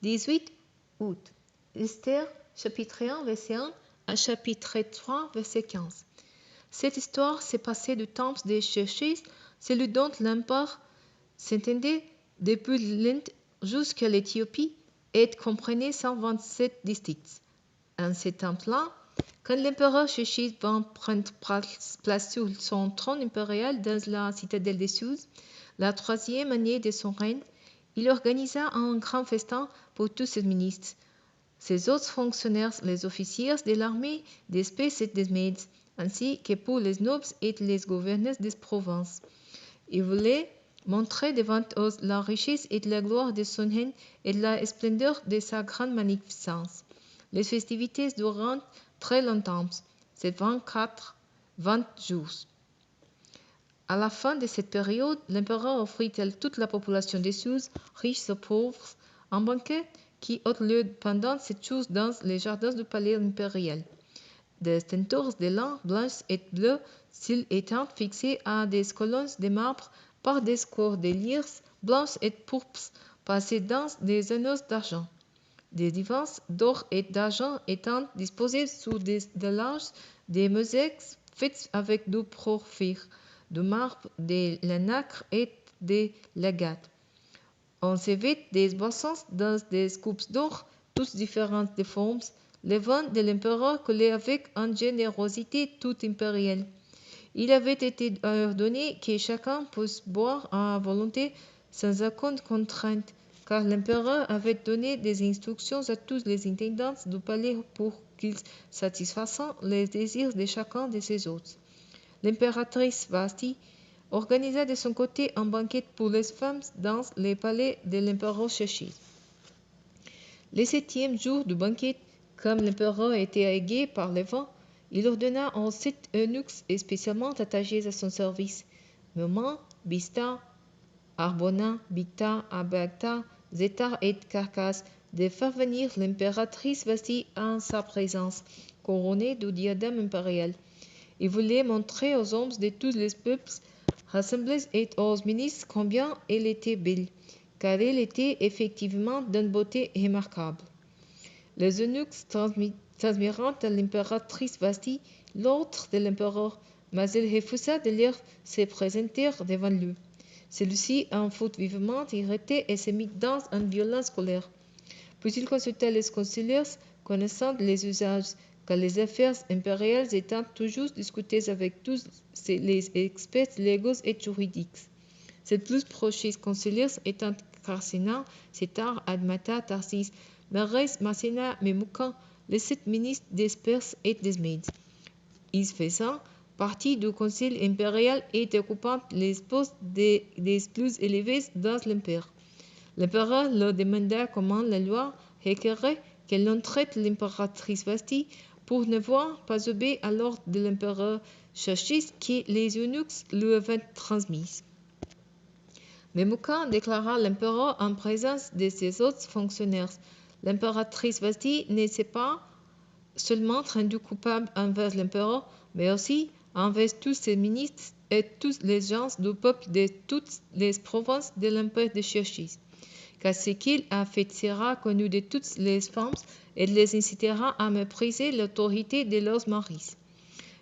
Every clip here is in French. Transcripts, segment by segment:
18 août. Esther, chapitre 1, verset 1 à chapitre 3, verset 15. Cette histoire s'est passée du temps des Xerxès, celui dont l'empire s'étendait depuis l'Inde jusqu'à l'Éthiopie et comprenait 127 districts. En ce temps-là, quand l'empereur Xerxès vint prendre place sur son trône impérial dans la citadelle de Suse, la 3e année de son règne, il organisa un grand festin pour tous ses ministres, ses autres fonctionnaires, les officiers de l'armée, des Spés et des Mèdes, ainsi que pour les nobles et les gouverneurs des provinces. Il voulait montrer devant eux la richesse et la gloire de son règne et la splendeur de sa grande magnificence. Les festivités durant très longtemps, c'est 20 jours. À la fin de cette période, l'empereur offrit à toute la population de Suse, riches et pauvres, un banquet qui eut lieu pendant 7 jours dans les jardins du palais impérial. Des tentures de lin blanches et bleues s'y étaient fixées à des colonnes de marbre par des cordeliers blanches et pourpres passées dans des anneaux d'argent. Des divans d'or et d'argent étant disposés sur des stellages, des mosaïques faites avec du porphyre, du marbre, de la nacre et de l'agate. On servait des boissons dans des coupes d'or, toutes différentes de formes. Le vin de l'empereur coulait avec une générosité toute impériale. Il avait été ordonné que chacun puisse boire à volonté sans aucune contrainte, car l'empereur avait donné des instructions à tous les intendants du palais pour qu'ils satisfassent les désirs de chacun de ses hôtes. L'impératrice Vasti organisa de son côté un banquet pour les femmes dans le palais de l'empereur Xerxès. Le 7e jour du banquet, comme l'empereur était aigué par le vent, il ordonna aux 7 eunuques spécialement attachés à son service, Meumman, Biztha, Harbona, Bigtha, Abagtha, Zethar et Carcas, de faire venir l'impératrice Vasti en sa présence, couronnée du diadème impérial. Il voulait montrer aux hommes de tous les peuples rassemblés et aux ministres combien elle était belle, car elle était effectivement d'une beauté remarquable. Les eunuques transmirent à l'impératrice Vasti l'ordre de l'empereur, mais elle refusa de leur se présenter devant lui. Celui-ci en fut vivement irrité et se mit dans une violente colère. Puis il consulta les conseillers connaissant les usages, car les affaires impériales étant toujours discutées avec tous les experts légaux et juridiques. Ses plus proches conseillers étant Carcina, Sétar, Admata, Tarsis, Mérès, Masséna, Memucan, les 7 ministres des Perses et des Mèdes. Ils faisaient partie du conseil impérial et occupant les postes des plus élevés dans l'empire. L'empereur leur demanda comment la loi requérait que l'on traite l'impératrice Vasti pour ne voir pas obéir à l'ordre de l'empereur Xerxès que les eunuques lui avaient transmis. Memucan déclara l'empereur en présence de ses autres fonctionnaires. L'impératrice Vasti ne s'est pas seulement rendue coupable envers l'empereur, mais aussi envers tous ses ministres et tous les gens du peuple de toutes les provinces de l'empire de Xerxès. Car ce qu'il a fait sera connu de toutes les femmes et les incitera à mépriser l'autorité de leurs maris.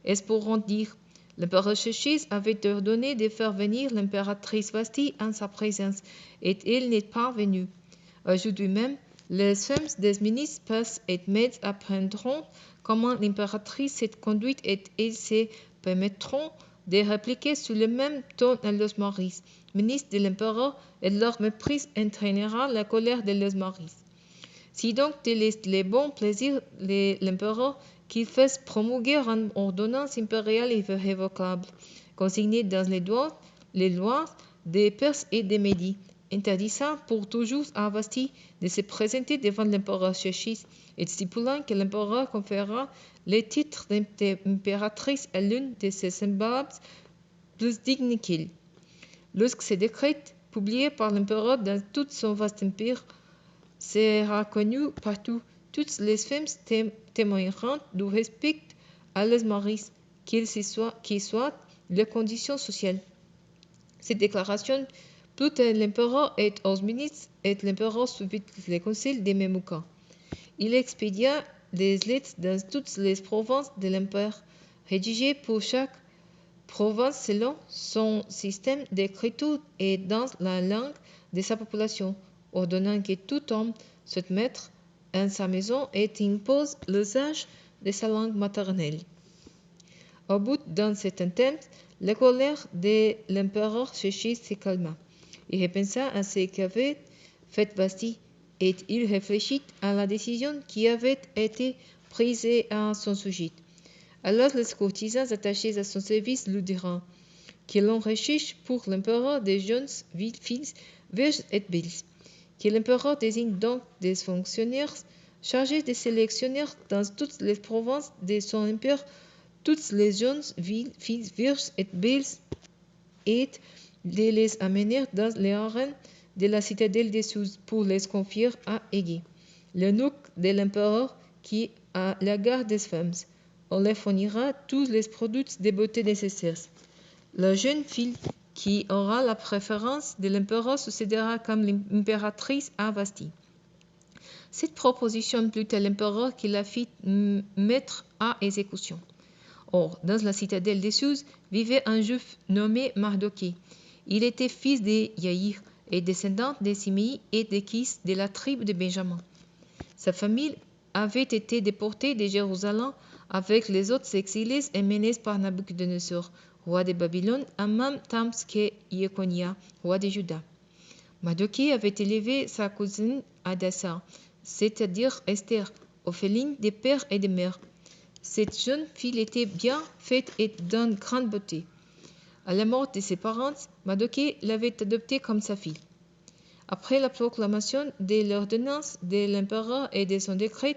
Elles pourront dire, l'empereur Xerxès avait ordonné de faire venir l'impératrice Vasti en sa présence, et elle n'est pas venue. Aujourd'hui même, les femmes des ministres perses et mèdes apprendront comment l'impératrice s'est conduite et elles se permettront de répliquer sur le même ton à leurs maris, ministres de l'empereur, et leur mépris entraînera la colère de leurs maris. Si donc tel est le bon plaisir de l'empereur qu'il fasse promulguer une ordonnance impériale irrévocable, consignée dans les lois des Perses et des Médis, interdisant pour toujours à Vasti de se présenter devant l'empereur Xerxès et stipulant que l'empereur conférera le titre d'impératrice à l'une de ses semblables plus digne qu'elle. Lorsque ce décret, publié par l'empereur dans tout son vaste empire, sera connu partout, toutes les femmes témoigneront du respect à leurs maris, qu'ils soient les conditions sociales. Cette déclaration Plus l'empereur est aux ministres et l'empereur suivit les conseils des Mamelouks. Il expédia des lettres dans toutes les provinces de l'empire, rédigées pour chaque province selon son système d'écriture et dans la langue de sa population, ordonnant que tout homme se mette en sa maison et impose l'usage de sa langue maternelle. Au bout d'un certain temps, la colère de l'empereur Xerxes se calma. Il repensa à ce qu'avait fait Vashti, et il réfléchit à la décision qui avait été prise à son sujet. Alors les courtisans attachés à son service lui dirent que l'on recherche pour l'empereur des jeunes filles vierges et belles, que l'empereur désigne donc des fonctionnaires chargés de sélectionner dans toutes les provinces de son empire toutes les jeunes filles vierges et belles et de les amener dans les arènes de la citadelle des Sous pour les confier à Égée, l'eunuque de l'empereur qui a la garde des femmes. On leur fournira tous les produits de beauté nécessaires. La jeune fille qui aura la préférence de l'empereur succédera comme l'impératrice à Vashti. Cette proposition plut à l'empereur qui la fit mettre à exécution. Or, dans la citadelle des Sous vivait un juif nommé Mardochée. Il était fils de Yaïr et descendant de Simei et de Kis de la tribu de Benjamin. Sa famille avait été déportée de Jérusalem avec les autres exilés et menés par Nabuchodonosor, roi de Babylone, en même temps que Yeconia, roi de Juda. Mardochée avait élevé sa cousine Hadassa, c'est-à-dire Esther, orpheline de père et de mère. Cette jeune fille était bien faite et d'une grande beauté. À la mort de ses parents, Mardochée l'avait adoptée comme sa fille. Après la proclamation de l'ordonnance de l'empereur et de son décret,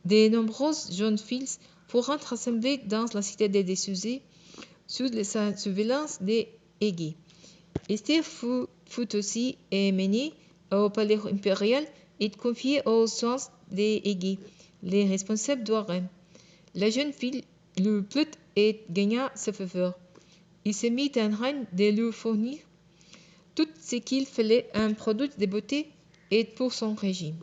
de nombreuses jeunes filles furent rassemblées dans la citadelle des Suzée, sous la surveillance d'Égée. Esther fut aussi menée au palais impérial et confiée aux soins d'Égée, les responsables douairiers. La jeune fille lui plut et gagna sa faveur. Il se mit en train de lui fournir tout ce qu'il fallait en produits de beauté et pour son régime.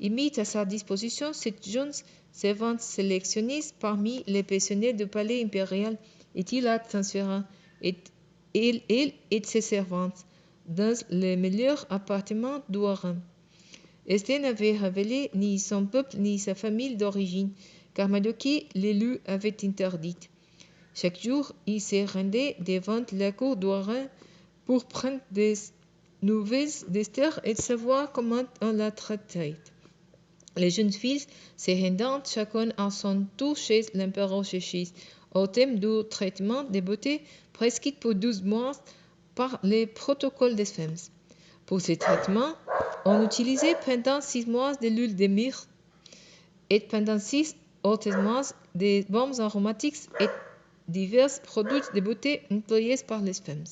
Il mit à sa disposition cette jeune servante sélectionnée parmi les personnels du palais impérial et il la transféra, elle et ses servantes, dans les meilleurs appartements d'Ouaram. Esther n'avait révélé ni son peuple ni sa famille d'origine, car Mardochée les lui avait interdites. Chaque jour, il se rendait devant la cour d'Ouaram pour prendre des nouvelles d'Esther et savoir comment on la traitait. Les jeunes filles se rendant chacun à son tour chez l'empereur Xerxes au thème du traitement des beautés prescrit pour 12 mois par les protocoles des femmes. Pour ce traitement, on utilisait pendant 6 mois de l'huile de myrrhe et pendant 6 autres mois des baumes aromatiques et divers produits de beauté employés par les femmes.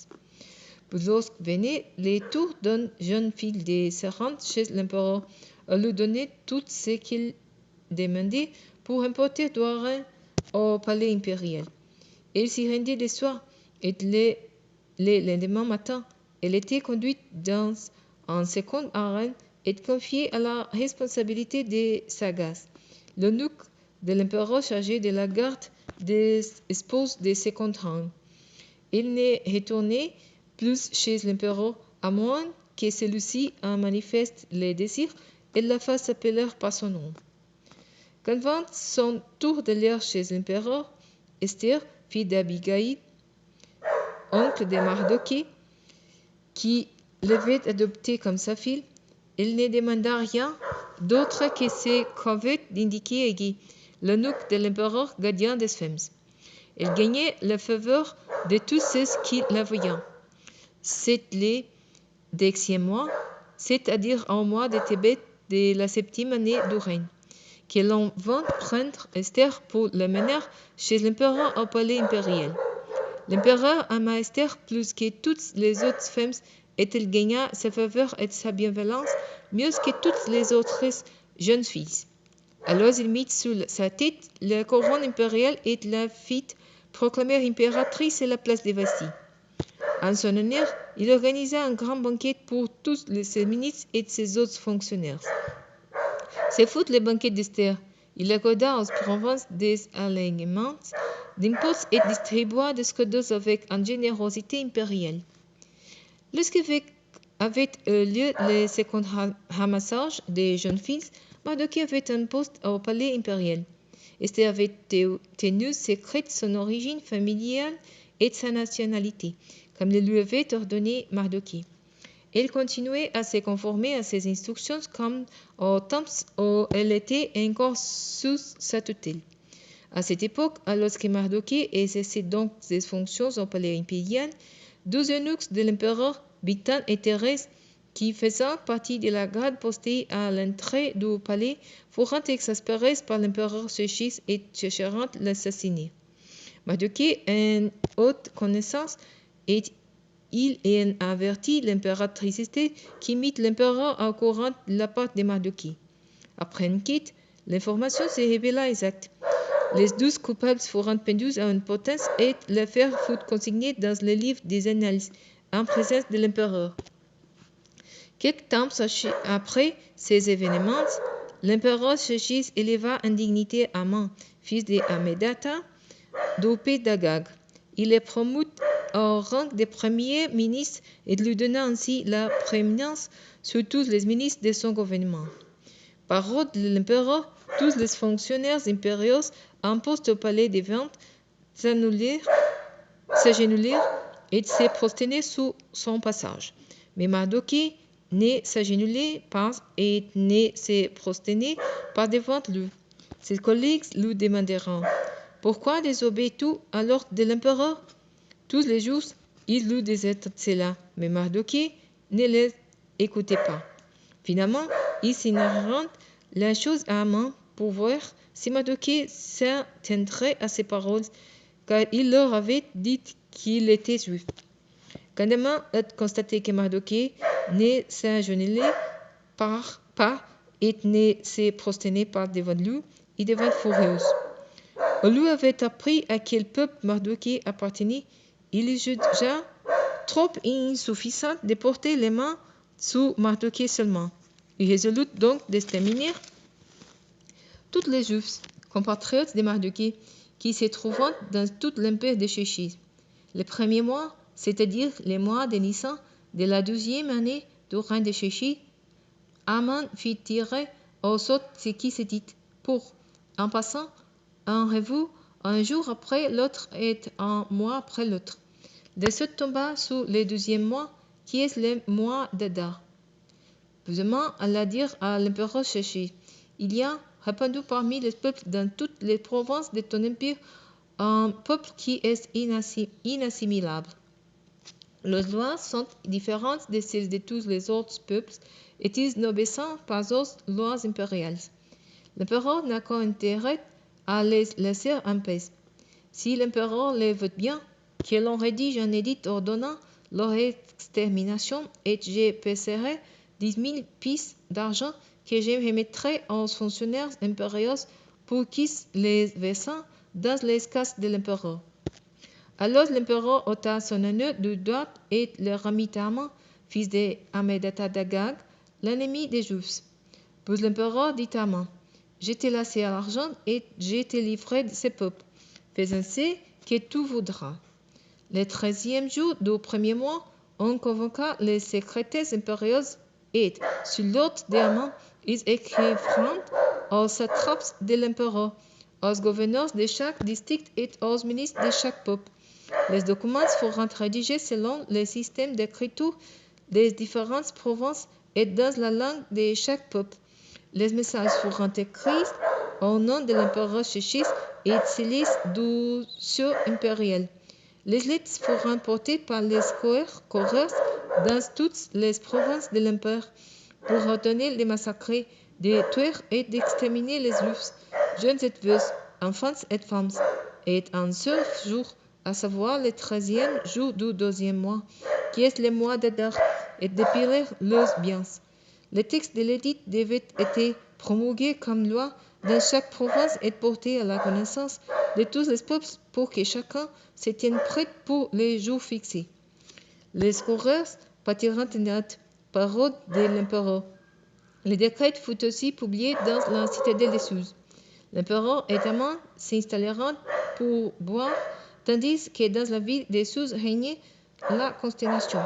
Lorsque venait le tour d'une jeune fille de se rendre chez l'empereur, on lui donnait tout ce qu'il demandait pour emporter d'Ouaram au palais impérial. Elle s'y rendait le soir et le lendemain matin, elle était conduite dans un second harem et confiée à la responsabilité des sagas, l'eunuque de l'empereur chargé de la garde des espouses des second harem. Il ne retournait plus chez l'empereur à moins que celui-ci en manifeste le désir et la fasse appeler par son nom. Quand vint son tour d'aller chez l'empereur, Esther, fille d'Abigaïl, oncle de Mardochée, qui l'avait adoptée comme sa fille, elle ne demanda rien d'autre que ce qu'avait indiqué Égée, l'eunuque de l'empereur gardien des femmes. Elle gagnait la faveur de tous ceux qui la voyaient. C'est le 10e mois, c'est-à-dire un mois de Tébet de la 7e année du règne, que l'on vint prendre Esther pour la mener chez l'empereur au palais impérial. L'empereur aima Esther plus que toutes les autres femmes et il gagna sa faveur et sa bienveillance mieux que toutes les autres jeunes filles. Alors il mit sous sa tête la couronne impériale et la fit proclamer impératrice à la place de Vashti. En son honneur, il organisa un grand banquet pour tous ses ministres et ses autres fonctionnaires. C'est foutre le banquet d'Esther. Il accorda aux provinces des allègements d'impôts et distribua des cadeaux avec une générosité impériale. Lorsqu'avait lieu le second ramassage des jeunes filles, Mardochée avait un poste au palais impérial. Esther avait tenu secrète son origine familiale et sa nationalité, comme le lui avait ordonné Mardochée. Elle continuait à se conformer à ses instructions comme au temps où elle était encore sous sa tutelle. À cette époque, lorsque Mardochée exerçait donc ses fonctions au palais impérial, 12 eunuques de l'empereur Bigthan et Thérèse, qui faisaient partie de la garde postée à l'entrée du palais, furent exaspérés par l'empereur Xerxès et cherchèrent l'assassiner. Mardochée en haute connaissance et il en avertit l'impératrice Esther qui mit l'empereur au courant de la part de Mardochée. Après une quête, l'information se révéla exacte. Les 12 coupables furent pendus à une potence et l'affaire fut consignée dans le livre des annales, en présence de l'empereur. Quelque temps après ces événements, l'empereur Xerxès éleva en dignité Haman, fils de Hammedata, du pays d'Agag. Il le promut au rang de premier ministre et lui donna ainsi la prééminence sur tous les ministres de son gouvernement. Par ordre de l'empereur, tous les fonctionnaires impériaux en poste au palais des ventes s'agenouillèrent et se prosternaient sous son passage. Mais Mardochée ne s'agenouillait pas et ne se prosternait pas devant lui. Ses collègues lui demandèrent « Pourquoi désobéis-tu à l'ordre de l'empereur ?» Tous les jours, il lui disait cela, mais Mardochée ne les écoutait pas. Finalement, ils signalèrent la chose à Haman pour voir si Mardochée s'attiendrait à ses paroles, car il leur avait dit qu'il était juif. Quand Haman eut constaté que Mardochée ne s'agenouillait pas et ne se prosternait pas devant lui, il devint furieux. On lui avait appris à quel peuple Mardochée appartenait. Il le jugea trop insuffisant de porter les mains sur Mardochée seulement. Il résolut donc d'exterminer tous les Juifs, compatriotes de Mardochée, qui se trouvaient dans tout l'empire de Xerxès. Le premier mois, c'est-à-dire le mois de Nissan de la 12e année du règne de Xerxès, Haman fit tirer au sort ce qui se dit pour, en passant en revue un jour après l'autre et un mois après l'autre. De ce tomba sous le 12e mois, qui est le mois d'Adar. Pesamment à la dire à l'empereur Xerxès, il y a répandu parmi les peuples dans toutes les provinces de ton empire un peuple qui est inassimilable. Les lois sont différentes de celles de tous les autres peuples et ils n'obéissent pas aux lois impériales. L'empereur n'a qu'un intérêt à les laisser en paix. Si l'empereur le veut bien, que l'on rédige un édit ordonnant leur extermination et je paierai 10 000 pièces d'argent que je remettrai aux fonctionnaires impériaux pour qu'ils les versent dans les casses de l'empereur. Alors l'empereur ôta son anneau de doigt et le remit à Haman, fils de Hammedata d'Agag, l'ennemi des Juifs. Puis l'empereur dit à Haman, je t'ai laissé l'argent et je t'ai livré ce peuple. Fais ainsi que tu voudras. Le 13e jour du premier mois, on convoqua les secrétaires impériaux et, sur l'ordre de Haman, ils écrivirent aux satrapes de l'empereur, aux gouverneurs de chaque district et aux ministres de chaque peuple. Les documents furent rédigés selon le système d'écriture des différentes provinces et dans la langue de chaque peuple. Les messages furent écrits au nom de l'empereur Xerxès et scellés du sceau impérial. Les lettres furent portées par les coureurs dans toutes les provinces de l'empire pour ordonner de massacrer, de tuer et d'exterminer les Juifs, jeunes et vieux, enfants et femmes, et un seul jour, à savoir le 13e jour du 12e mois, qui est le mois d'Adar, et de piller leurs biens. Le texte de l'édit devait être promulgué comme loi dans chaque province et porté à la connaissance de tous les peuples pour que chacun se tienne prêt pour les jours fixés. Les coureurs partirent en hâte, par ordre de l'empereur. Le décret fut aussi publié dans la citadelle de Suse. L'empereur et Amand s'installèrent pour boire, tandis que dans la ville de Suse régnait la consternation.